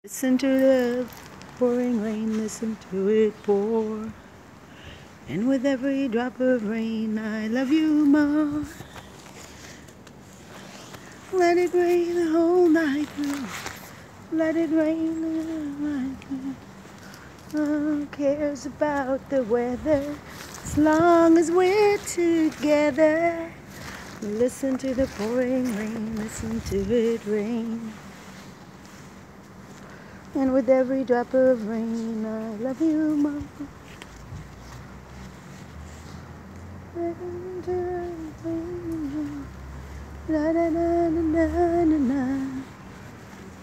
Listen to the pouring rain, listen to it pour. And with every drop of rain, I love you more. Let it rain the whole night through. Let it rain the whole night through. Who cares about the weather as long as we're together? Listen to the pouring rain, listen to it rain. And with every drop of rain, I love you more. La da da da da da.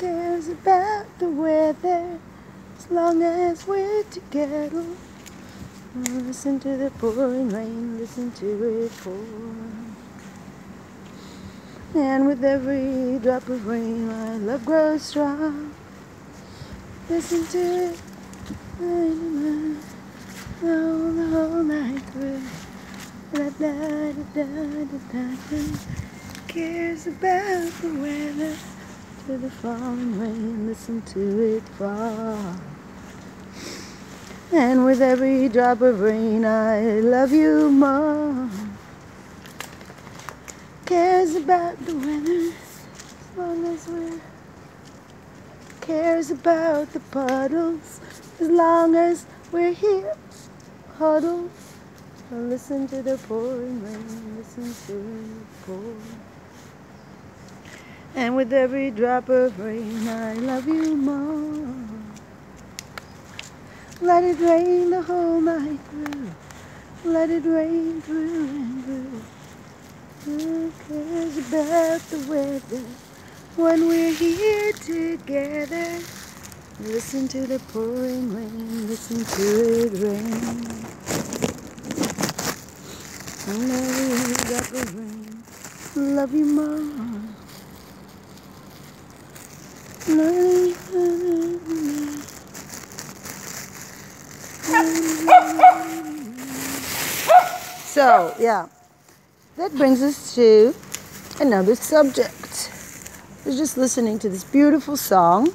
Cares about the weather as long as we're together. Listen to the pouring rain, listen to it pour. And with every drop of rain, my love grows strong. Listen to it, the whole night through. Da da da da da da. Cares about the weather. To the falling rain, listen to it fall. And with every drop of rain, I love you more. Cares about the weather as long as we're. Cares about the puddles as long as we're here. Huddled. Listen to the pouring rain, listen to it pour. And with every drop of rain, I love you more. Let it rain the whole night through. Let it rain through and through. Who cares about the weather when we're here together? Listen to the pouring rain, listen to it rain. And every drop of rain, love you more. So, yeah, that brings us to another subject. I was just listening to this beautiful song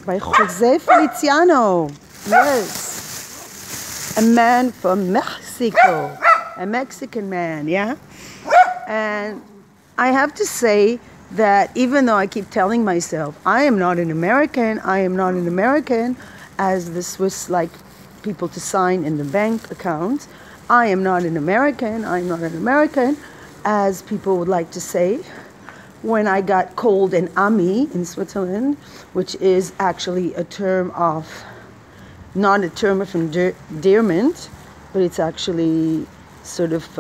by Jose Feliciano. Yes, a man from Mexico, a Mexican man, yeah? And I have to say that even though I keep telling myself, I am not an American, as the Swiss like people to sign in the bank account, I am not an American, as people would like to say. When I got called an Ami in Switzerland, which is actually a term of, not a term of endearment, but it's actually sort of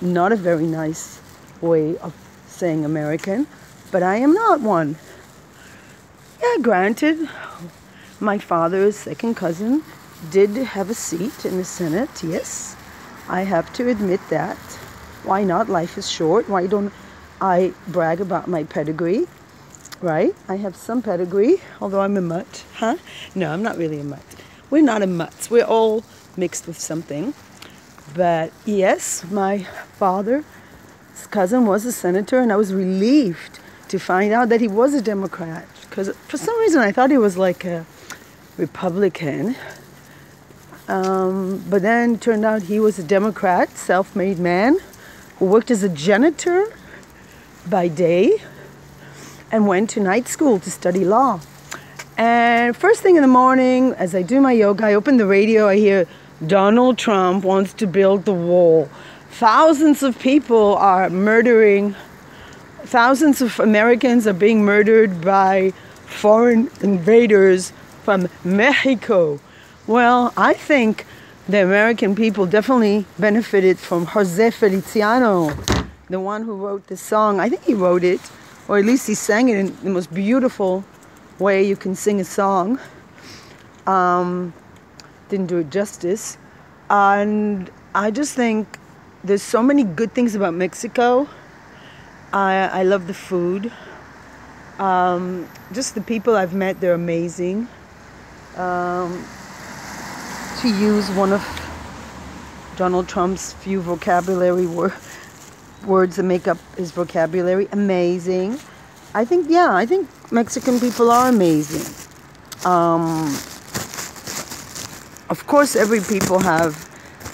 not a very nice way of saying American, but I am not one. Yeah, granted, my father's second cousin did have a seat in the Senate, yes. I have to admit that. Why not? Life is short. Why don't I brag about my pedigree, right? I have some pedigree, although I'm a mutt, huh? No, I'm not really a mutt. We're not a mutts. We're all mixed with something. But yes, my father's cousin was a senator, and I was relieved to find out that he was a Democrat, because for some reason I thought he was like a Republican. But then it turned out he was a Democrat, self-made man who worked as a janitor by day and went to night school to study law. And first thing in the morning, as I do my yoga, I open the radio, I hear Donald Trump wants to build the wall. Thousands of people are murdering, thousands of Americans are being murdered by foreign invaders from Mexico. Well, I think the American people definitely benefited from Jose Feliciano, the one who wrote this song. I think he wrote it, or at least he sang it in the most beautiful way you can sing a song. Didn't do it justice. And I just think there's so many good things about Mexico. I love the food. Just the people I've met, they're amazing. To use one of Donald Trump's few vocabulary words that make up his vocabulary, amazing. I think Mexican people are amazing. Of course, every people have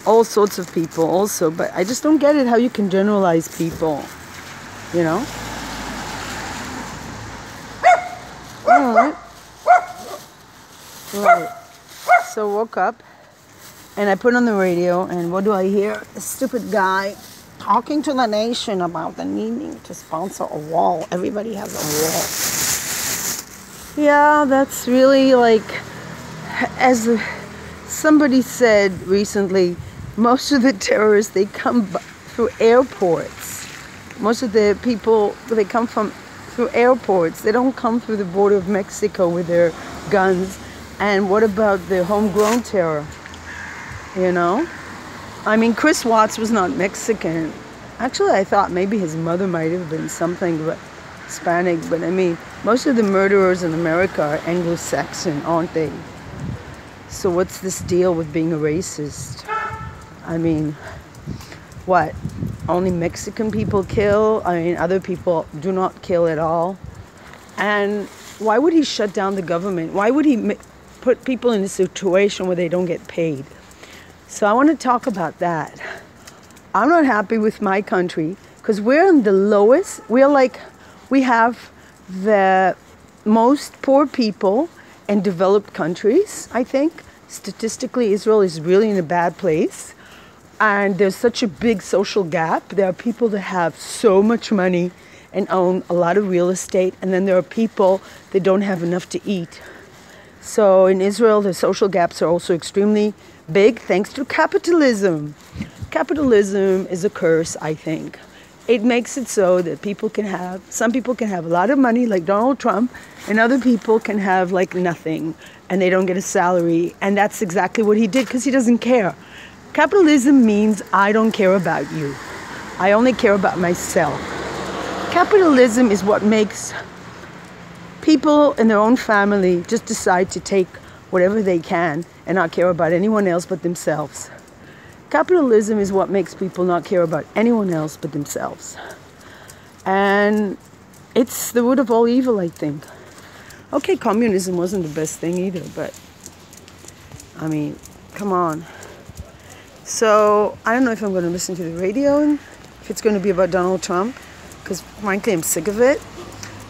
all sorts of people also, but I just don't get it how you can generalize people, you know? Alright. Right. So woke up and I put on the radio, and what do I hear? A stupid guy talking to the nation about the needing to sponsor a wall. Everybody has a wall. Yeah, that's really like, as somebody said recently, most of the terrorists, they come through airports. Most of the people, they come through airports. They don't come through the border of Mexico with their guns. And what about the homegrown terror? You know? I mean, Chris Watts was not Mexican. Actually, I thought maybe his mother might have been something but Hispanic. But I mean, most of the murderers in America are Anglo-Saxon, aren't they? So what's this deal with being a racist? I mean, what? Only Mexican people kill? I mean, other people do not kill at all? And why would he shut down the government? Why would he put people in a situation where they don't get paid? So I want to talk about that. I'm not happy with my country because we're in the lowest. We have the most poor people in developed countries, I think. Statistically, Israel is really in a bad place. And there's such a big social gap. There are people that have so much money and own a lot of real estate. And then there are people that don't have enough to eat. So in Israel, the social gaps are also extremely big thanks to capitalism. Capitalism is a curse, I think. It makes it so that some people can have a lot of money like Donald Trump, and other people can have like nothing and they don't get a salary. And that's exactly what he did because he doesn't care. Capitalism means I don't care about you. I only care about myself. Capitalism is what makes people in their own family just decide to take whatever they can and not care about anyone else but themselves. Capitalism is what makes people not care about anyone else but themselves. And it's the root of all evil, I think. Okay, communism wasn't the best thing either, but I mean, come on. So I don't know if I'm going to listen to the radio, if it's going to be about Donald Trump, because frankly I'm sick of it.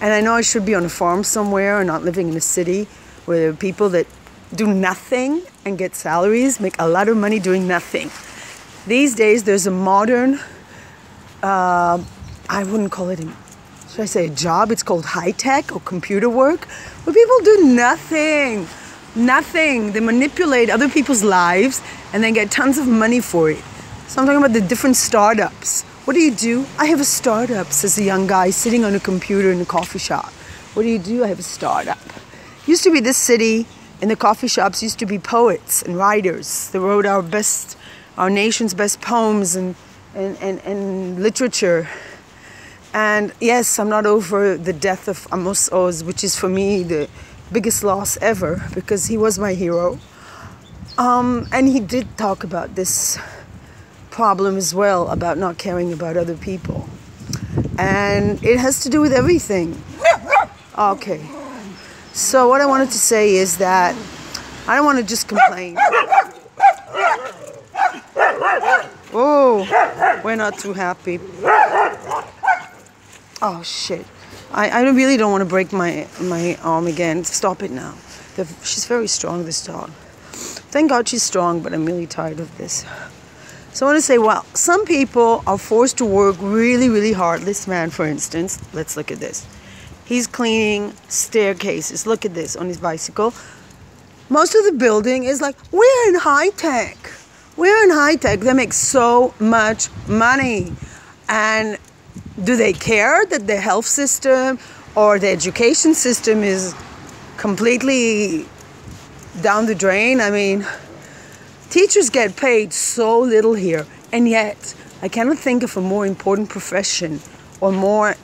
And I know I should be on a farm somewhere and not living in a city where there are people that do nothing and get salaries, make a lot of money doing nothing. These days there's a modern, I wouldn't call it, should I say a job? It's called high tech or computer work, where people do nothing. Nothing. They manipulate other people's lives and then get tons of money for it. So I'm talking about the different startups. What do? I have a startup, says a young guy sitting on a computer in a coffee shop. What do? I have a startup. Used to be this city, in the coffee shops used to be poets and writers that wrote our nation's best poems and literature. And yes, I'm not over the death of Amos Oz, which is for me the biggest loss ever, because he was my hero. And he did talk about this problem as well, about not caring about other people. And it has to do with everything. Okay. So what I wanted to say is that I don't want to just complain. Oh, we're not too happy. Oh, shit. I really don't want to break my arm again. Stop it now. She's very strong, this dog. Thank God she's strong, but I'm really tired of this. So I want to say, well, some people are forced to work really, really hard. This man, for instance, let's look at this. He's cleaning staircases. Look at this on his bicycle. Most of the building is like, we're in high tech. We're in high tech. They make so much money. And do they care that the health system or the education system is completely down the drain? I mean, teachers get paid so little here, and yet I cannot think of a more important profession or more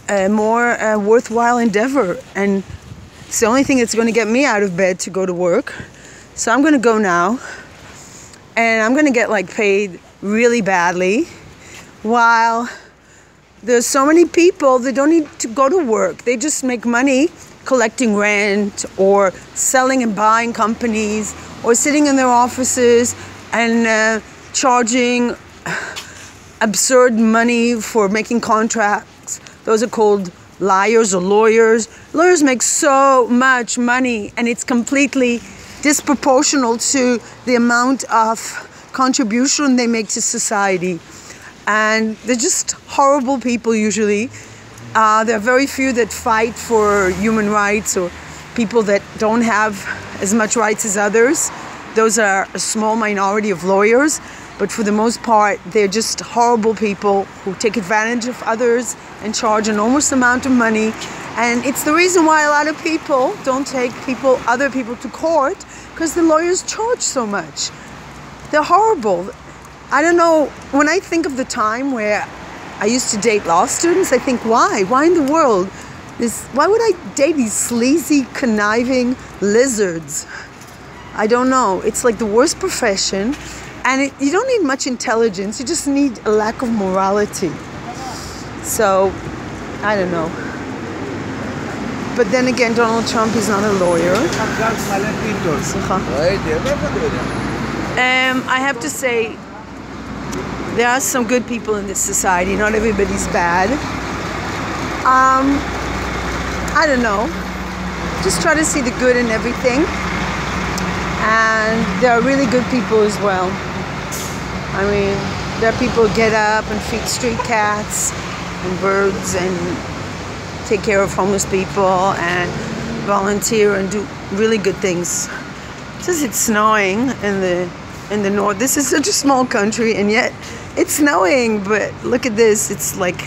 worthwhile endeavor. And it's the only thing that's going to get me out of bed to go to work. So I'm going to go now, and I'm going to get paid really badly, while there's so many people that don't need to go to work. They just make money collecting rent or selling and buying companies or sitting in their offices and charging absurd money for making contracts. Those are called liars or lawyers. Lawyers make so much money, and it's completely disproportional to the amount of contribution they make to society. And they're just horrible people usually. There are very few that fight for human rights or people that don't have as much rights as others. Those are a small minority of lawyers. But for the most part, they're just horrible people who take advantage of others and charge an enormous amount of money. And it's the reason why a lot of people don't take other people to court, because the lawyers charge so much. They're horrible. I don't know, when I think of the time where I used to date law students, I think, why? Why in the world? Why would I date these sleazy, conniving lizards? I don't know. It's like the worst profession. And you don't need much intelligence. You just need a lack of morality. So, I don't know. But then again, Donald Trump is not a lawyer. I have to say, there are some good people in this society. Not everybody's bad. I don't know. Just try to see the good in everything. And there are really good people as well. I mean, there are people who get up and feed street cats and birds and take care of homeless people and volunteer and do really good things. It says it's snowing in the north. This is such a small country, and yet it's snowing. But look at this. It's like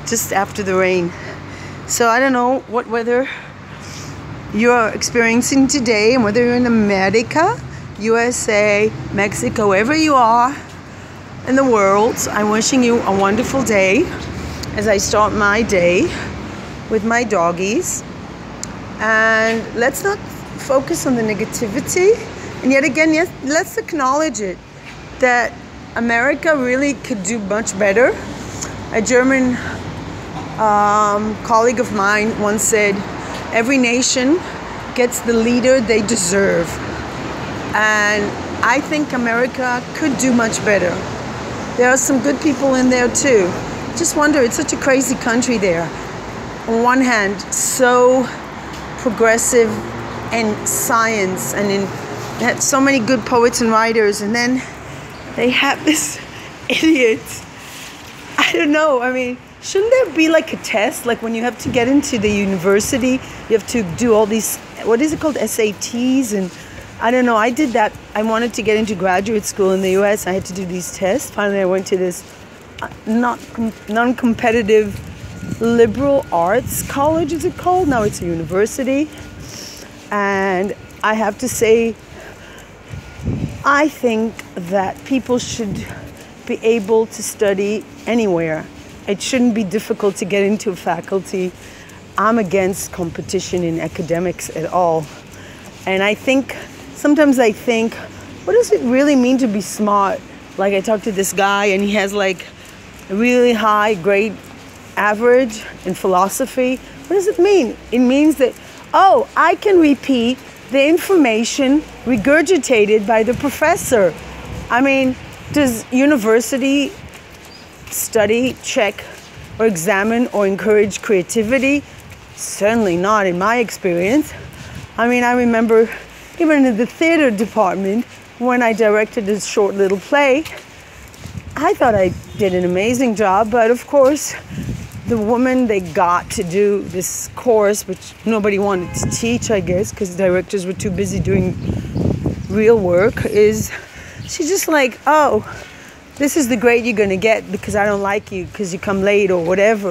just after the rain. So I don't know what weather you're experiencing today and whether you're in America, USA, Mexico, wherever you are in the world. I'm wishing you a wonderful day as I start my day with my doggies. And let's not focus on the negativity. And yet again, yes, let's acknowledge it, that America really could do much better. A German colleague of mine once said, every nation gets the leader they deserve. And I think America could do much better. There are some good people in there too. Just wonder, it's such a crazy country there. On one hand, so progressive in science and they had so many good poets and writers, and then they have this idiot. I don't know, I mean, shouldn't there be like a test? Like when you have to get into the university, you have to do all these, what is it called, SATs? And I don't know, I did that. I wanted to get into graduate school in the US. I had to do these tests. Finally, I went to this non-competitive liberal arts college, is it called? Now it's a university. And I have to say, I think that people should be able to study anywhere. It shouldn't be difficult to get into a faculty. I'm against competition in academics at all. And sometimes I think, what does it really mean to be smart? Like I talked to this guy and he has like a really high grade average in philosophy. What does it mean? It means that, oh, I can repeat the information regurgitated by the professor. I mean, does university study, check, or examine or encourage creativity? Certainly not in my experience. I mean, I remember even in the theater department, when I directed this short little play, I thought I did an amazing job, but of course, the woman they got to do this course, which nobody wanted to teach, I guess, because directors were too busy doing real work, she's just like, oh, this is the grade you're going to get because I don't like you because you come late or whatever.